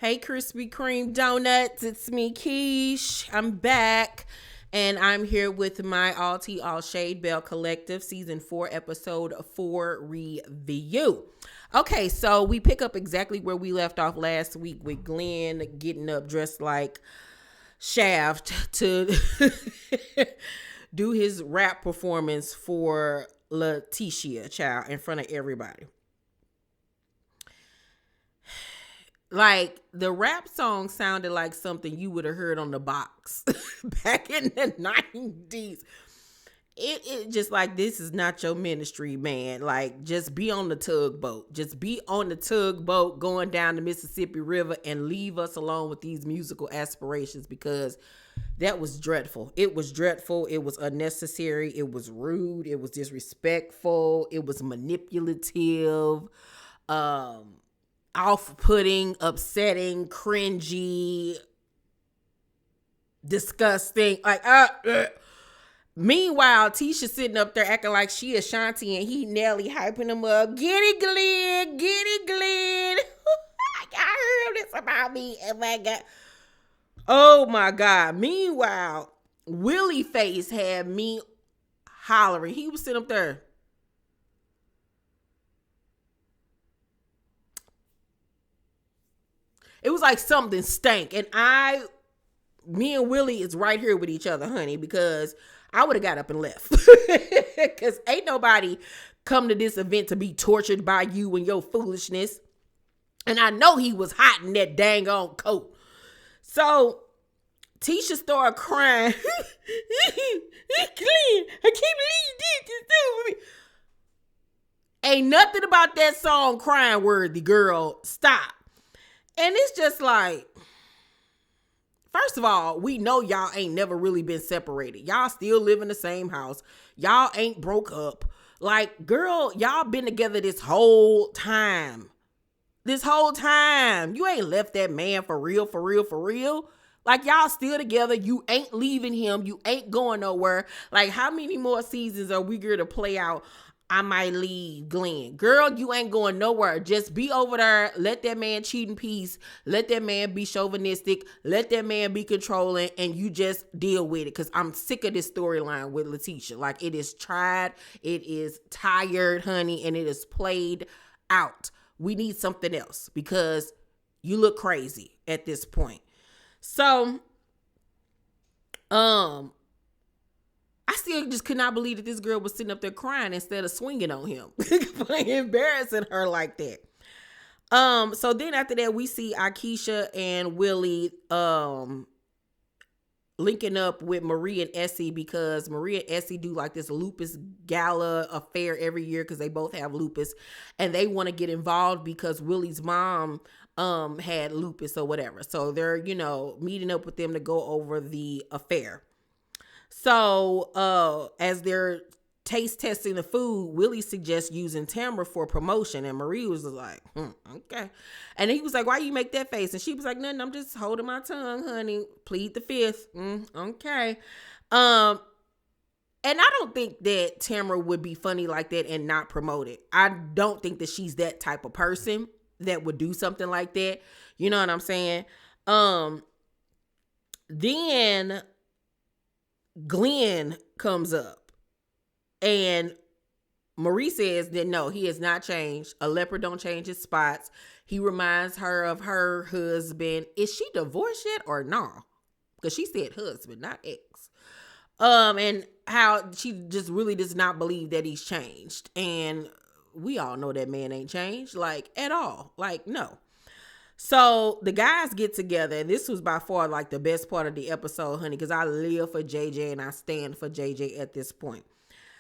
Hey, Krispy Kreme donuts. It's me, Keish. I'm back. And I'm here with my All Tea All Shade Belle Collective Season 4, Episode 4 review. Okay, so we pick up exactly where we left off last week with Glenn getting up dressed like Shaft to do his rap performance for Letitia, child, in front of everybody. Like, the rap song sounded like something you would have heard on the box back in the 90s. It just like, this is not your ministry, man. Like, just be on the tugboat. Just be on the tugboat going down the Mississippi River and leave us alone with these musical aspirations, because that was dreadful. It was dreadful. It was unnecessary. It was rude. It was disrespectful. It was manipulative. Off-putting, upsetting, cringy, disgusting. Like, Meanwhile, Tisha sitting up there acting like she Ashanti and he Nelly hyping him up. Get it, Glenn. Get it, Glenn. I heard this about me. Oh my God. Oh my God. Meanwhile, Willie Face had me hollering. He was sitting up there. It was like something stank. And me and Willie is right here with each other, honey, because I would have got up and left. Because ain't nobody come to this event to be tortured by you and your foolishness. And I know he was hot in that dang on coat. So Tisha started crying. Glenn, I can't believe you did this to me. Ain't nothing about that song crying worthy, girl. Stop. And it's just like, first of all, we know y'all ain't never really been separated. Y'all still live in the same house. Y'all ain't broke up. Like, girl, y'all been together this whole time. This whole time. You ain't left that man for real, for real, for real. Like, y'all still together. You ain't leaving him. You ain't going nowhere. Like, how many more seasons are we going to play out? I might leave Glenn. Girl, you ain't going nowhere. Just be over there. Let that man cheat in peace. Let that man be chauvinistic. Let that man be controlling, and you just deal with it. Because I'm sick of this storyline with Letitia. Like, it is tried. It is tired, honey, and it is played out. We need something else because you look crazy at this point. So, I still just could not believe that this girl was sitting up there crying instead of swinging on him. Embarrassing her like that. So then after that, we see Akeisha and Willie linking up with Marie and Essie, because Marie and Essie do like this lupus gala affair every year because they both have lupus, and they want to get involved because Willie's mom had lupus or whatever. So they're, meeting up with them to go over the affair. So, as they're taste testing the food, Willie suggests using Tamara for promotion, and Marie was like, okay. And he was like, why you make that face? And she was like, nothing, I'm just holding my tongue, honey. Plead the fifth. Okay. And I don't think that Tamara would be funny like that and not promote it. I don't think that she's that type of person that would do something like that. You know what I'm saying? Then Glenn comes up and Marie says that no, he has not changed. A leopard don't change his spots. He reminds her of her husband. Is she divorced yet or no? Because she said husband, not ex. And how she just really does not believe that he's changed. And we all know that man ain't changed, like, at all. Like, no. So the guys get together, and this was by far like the best part of the episode, honey, because I live for JJ and I stand for JJ at this point.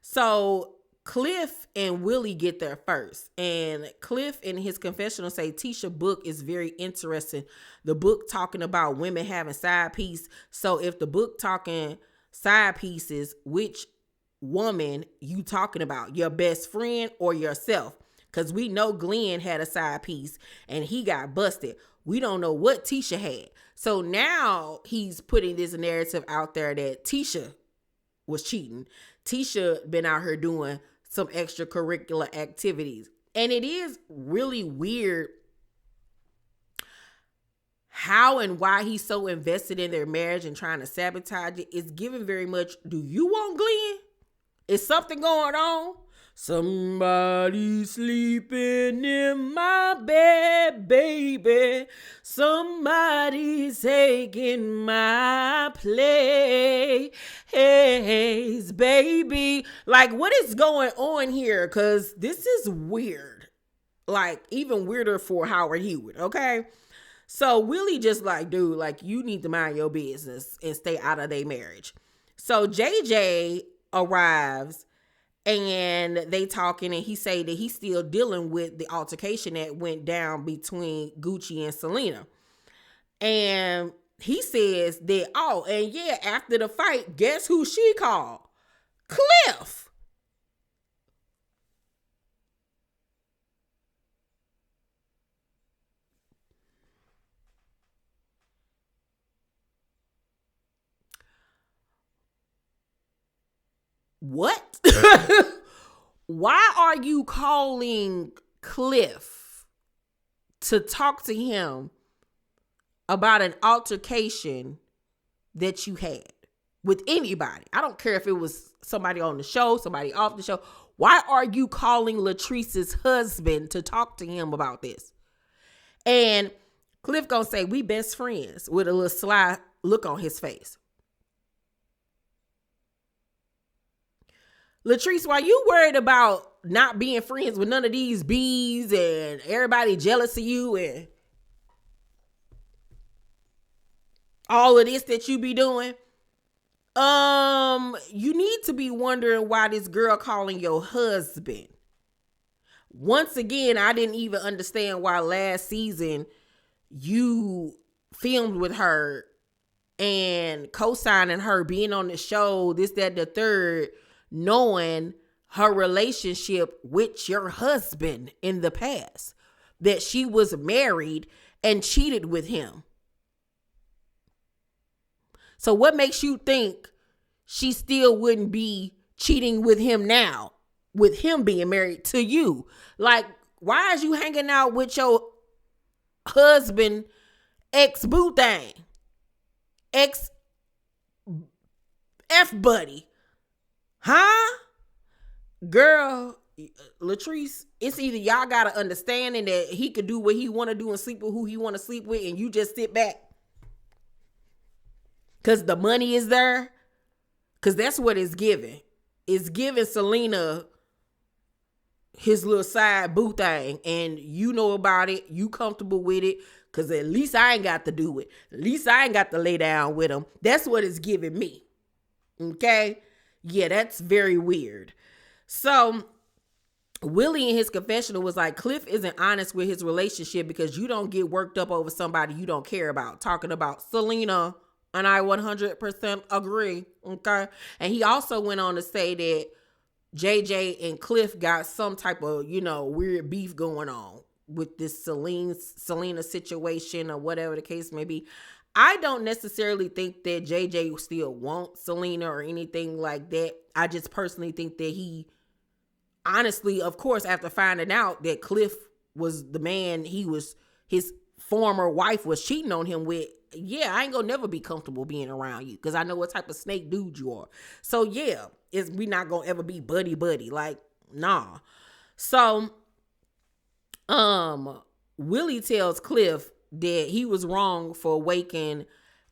So Cliff and Willie get there first, and Cliff in his confessional say Tisha's book is very interesting. The book talking about women having side piece. So if the book talking side pieces, which woman you talking about? Your best friend or yourself? Because we know Glenn had a side piece and he got busted. We don't know what Tisha had. So now he's putting this narrative out there that Tisha was cheating. Tisha been out here doing some extracurricular activities. And it is really weird how and why he's so invested in their marriage and trying to sabotage it is given very much, do you want Glenn? Is something going on? Somebody sleeping in my bed, baby. Somebody's taking my place, baby. Like, what is going on here? Because this is weird. Like, even weirder for Howard Hewitt, okay? So Willie just like, dude, like, you need to mind your business and stay out of their marriage. So JJ arrives and they talking, and he say that he's still dealing with the altercation that went down between Gucci and Selena. And he says that, oh, and yeah, after the fight, guess who she called? Cliff. What? Why are you calling Cliff to talk to him about an altercation that you had with anybody? I don't care if it was somebody on the show, somebody off the show. Why are you calling Latrice's husband to talk to him about this? And Cliff gonna say, we best friends, with a little sly look on his face. Latrice, why you worried about not being friends with none of these bees and everybody jealous of you and all of this that you be doing? You need to be wondering why this girl calling your husband. Once again, I didn't even understand why last season you filmed with her and co-signing her, being on the show, this, that, the third, knowing her relationship with your husband in the past, that she was married and cheated with him. So what makes you think she still wouldn't be cheating with him now, with him being married to you? Like, why is you hanging out with your husband, ex-boo thing, ex-F-buddy? Huh? Girl, Latrice, it's either y'all got to understanding that he could do what he want to do and sleep with who he want to sleep with, and you just sit back because the money is there. Because that's what it's giving. It's giving Selena his little side boo thing, and you know about it. You comfortable with it because at least I ain't got to do it. At least I ain't got to lay down with him. That's what it's giving me. Okay? Yeah, that's very weird. So Willie in his confessional was like, Cliff isn't honest with his relationship because you don't get worked up over somebody you don't care about. Talking about Selena, and I 100% agree. Okay. And he also went on to say that JJ and Cliff got some type of, weird beef going on with this Selena situation or whatever the case may be. I don't necessarily think that JJ still wants Selena or anything like that. I just personally think that he, honestly, of course, after finding out that Cliff was the man his former wife was cheating on him with, yeah, I ain't gonna never be comfortable being around you because I know what type of snake dude you are. So yeah, we not gonna ever be buddy. Like, nah. So, Willie tells Cliff that he was wrong for waking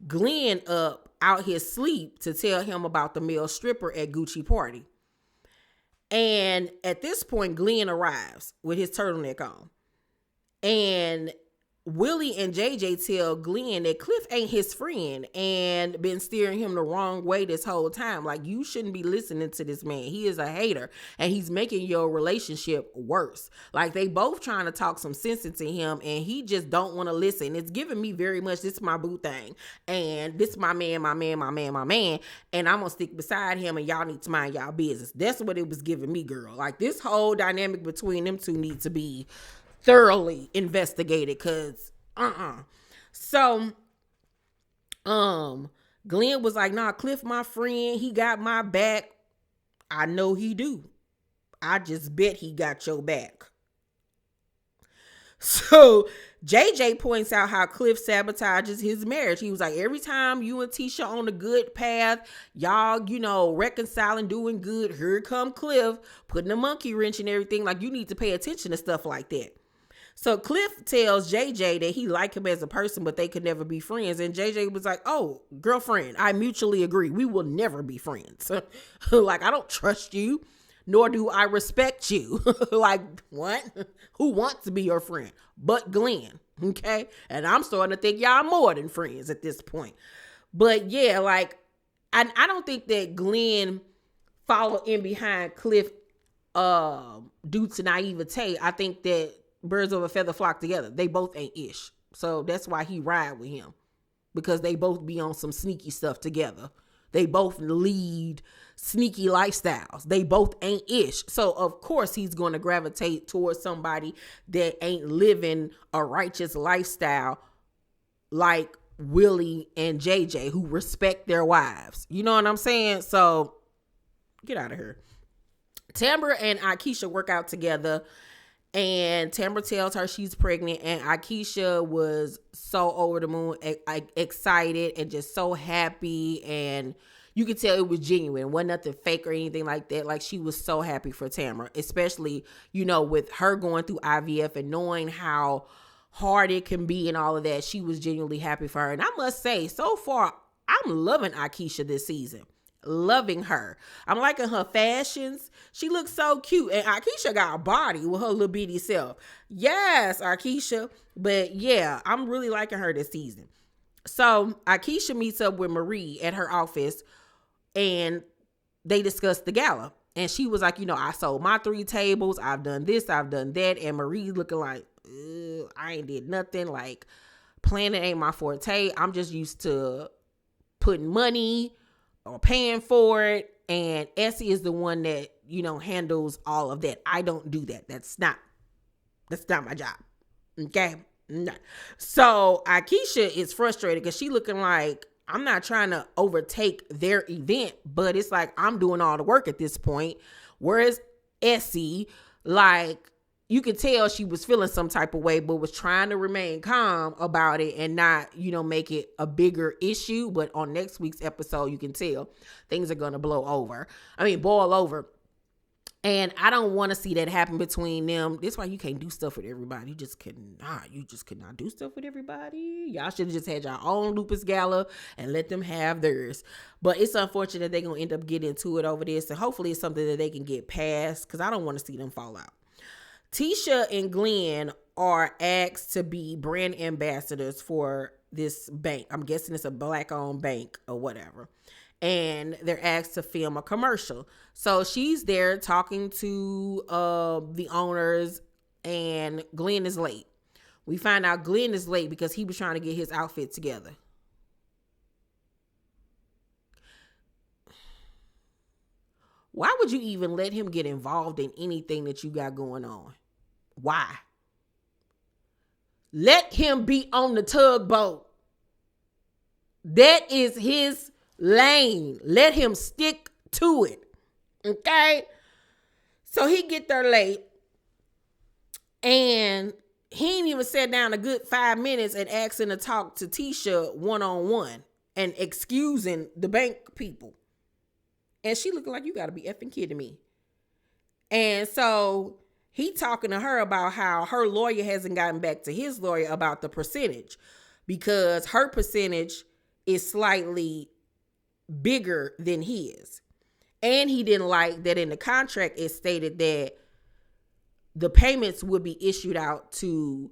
Glenn up out his sleep to tell him about the male stripper at Gucci party. And at this point, Glenn arrives with his turtleneck on. And Willie and JJ tell Glenn that Cliff ain't his friend and been steering him the wrong way this whole time. Like, you shouldn't be listening to this man. He is a hater and he's making your relationship worse. Like, they both trying to talk some sense into him and he just don't want to listen. It's giving me very much, this is my boo thing. And this is my man. And I'm going to stick beside him and y'all need to mind y'all business. That's what it was giving me, girl. Like, this whole dynamic between them two needs to be thoroughly investigated because So Glenn was like, nah, Cliff my friend, he got my back. I know he do. I just bet he got your back. So JJ points out how Cliff sabotages his marriage. He was like, every time you and Tisha on the good path, y'all, reconciling, doing good, here come Cliff, putting a monkey wrench in everything. Like, you need to pay attention to stuff like that. So Cliff tells JJ that he liked him as a person, but they could never be friends. And JJ was like, oh, girlfriend, I mutually agree. We will never be friends. Like, I don't trust you, nor do I respect you. Like, what? Who wants to be your friend? But Glenn, okay? And I'm starting to think y'all more than friends at this point. But yeah, like, I don't think that Glenn followed in behind Cliff due to naivete. I think that birds of a feather flock together. They both ain't ish. So that's why he ride with him. Because they both be on some sneaky stuff together. They both lead sneaky lifestyles. They both ain't ish. So of course he's going to gravitate towards somebody that ain't living a righteous lifestyle like Willie and JJ, who respect their wives. You know what I'm saying? So get out of here. Tambra and Akeisha work out together. And Tambra tells her she's pregnant, and Akeisha was so over the moon, excited, and just so happy. And you could tell it was genuine. Wasn't nothing fake or anything like that. Like, she was so happy for Tambra, especially, with her going through IVF and knowing how hard it can be and all of that. She was genuinely happy for her. And I must say, so far, I'm loving Akeisha this season. Loving her. I'm liking her fashions. She looks so cute. And Akeisha got a body with her little bitty self. Yes, Akeisha. But yeah, I'm really liking her this season. So Akeisha meets up with Marie at her office and they discuss the gala. And she was like, I sold my 3 tables. I've done this. I've done that. And Marie looking like, I ain't did nothing. Like, planning ain't my forte. I'm just used to putting money or paying for it, and Essie is the one that handles all of that. I don't do that. That's not my job. Okay. No. So Akeisha is frustrated because she looking like, I'm not trying to overtake their event, but it's like I'm doing all the work at this point. Whereas Essie, like, you could tell she was feeling some type of way, but was trying to remain calm about it and not, make it a bigger issue. But on next week's episode, you can tell things are going to boil over. And I don't want to see that happen between them. That's why you can't do stuff with everybody. You just cannot do stuff with everybody. Y'all should have just had your own lupus gala and let them have theirs. But it's unfortunate they're going to end up getting into it over this. And hopefully it's something that they can get past, because I don't want to see them fall out. Tisha and Glenn are asked to be brand ambassadors for this bank. I'm guessing it's a Black-owned bank or whatever. And they're asked to film a commercial. So she's there talking to the owners, and Glenn is late. We find out Glenn is late because he was trying to get his outfit together. Why would you even let him get involved in anything that you got going on? Why? Let him be on the tugboat. That is his lane. Let him stick to it. Okay? So he get there late, and he ain't even sat down a good 5 minutes and asking to talk to Tisha one-on-one and excusing the bank people. And she looking like, you got to be effing kidding me. And so he talking to her about how her lawyer hasn't gotten back to his lawyer about the percentage, because her percentage is slightly bigger than his. And he didn't like that in the contract it stated that the payments would be issued out to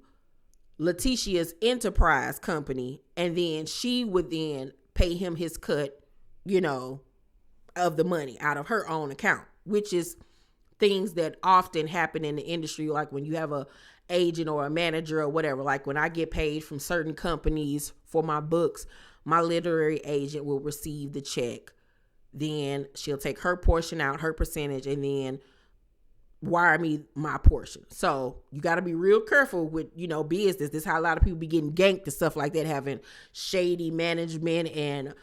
Letitia's enterprise company, and then she would then pay him his cut, of the money out of her own account, which is things that often happen in the industry. Like when you have a agent or a manager or whatever, like when I get paid from certain companies for my books, my literary agent will receive the check. Then she'll take her portion out, her percentage, and then wire me my portion. So you got to be real careful with, business. This is how a lot of people be getting ganked and stuff like that, having shady management and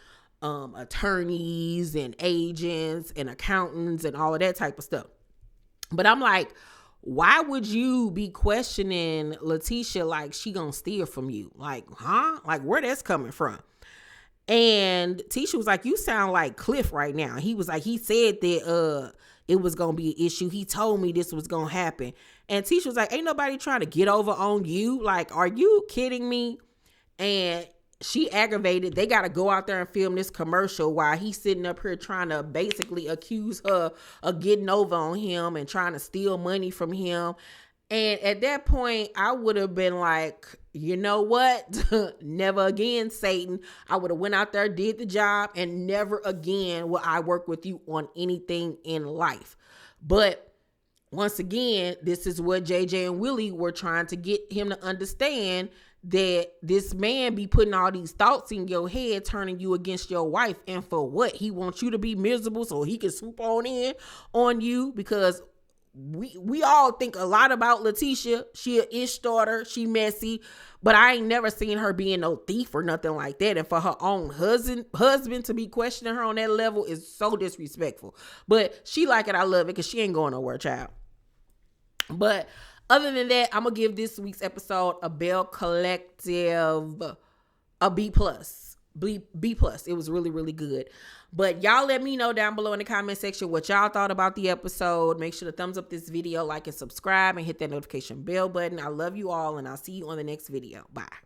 attorneys and agents and accountants and all of that type of stuff. But I'm like, why would you be questioning Letitia like she gonna steal from you? Like, huh? Like, where that's coming from? And Tisha was like, you sound like Cliff right now. He was like, he said that it was gonna be an issue. He told me this was gonna happen. And Tisha was like, ain't nobody trying to get over on you. Like, are you kidding me? And she aggravated. They got to go out there and film this commercial while he's sitting up here trying to basically accuse her of getting over on him and trying to steal money from him. And at that point, I would have been like, you know what? Never again, Satan. I would have went out there, did the job, and never again will I work with you on anything in life. But once again, this is what JJ and Willie were trying to get him to understand, that this man be putting all these thoughts in your head, turning you against your wife. And for what? He wants you to be miserable so he can swoop on in on you, because we all think a lot about Letitia. She a ish daughter. She messy. But I ain't never seen her being no thief or nothing like that. And for her own husband to be questioning her on that level is so disrespectful. But she like it. I love it, because she ain't going nowhere, child. But other than that, I'm going to give this week's episode a Belle Collective a B+. B+. It was really, really good. But y'all let me know down below in the comment section what y'all thought about the episode. Make sure to thumbs up this video, like and subscribe, and hit that notification bell button. I love you all, and I'll see you on the next video. Bye.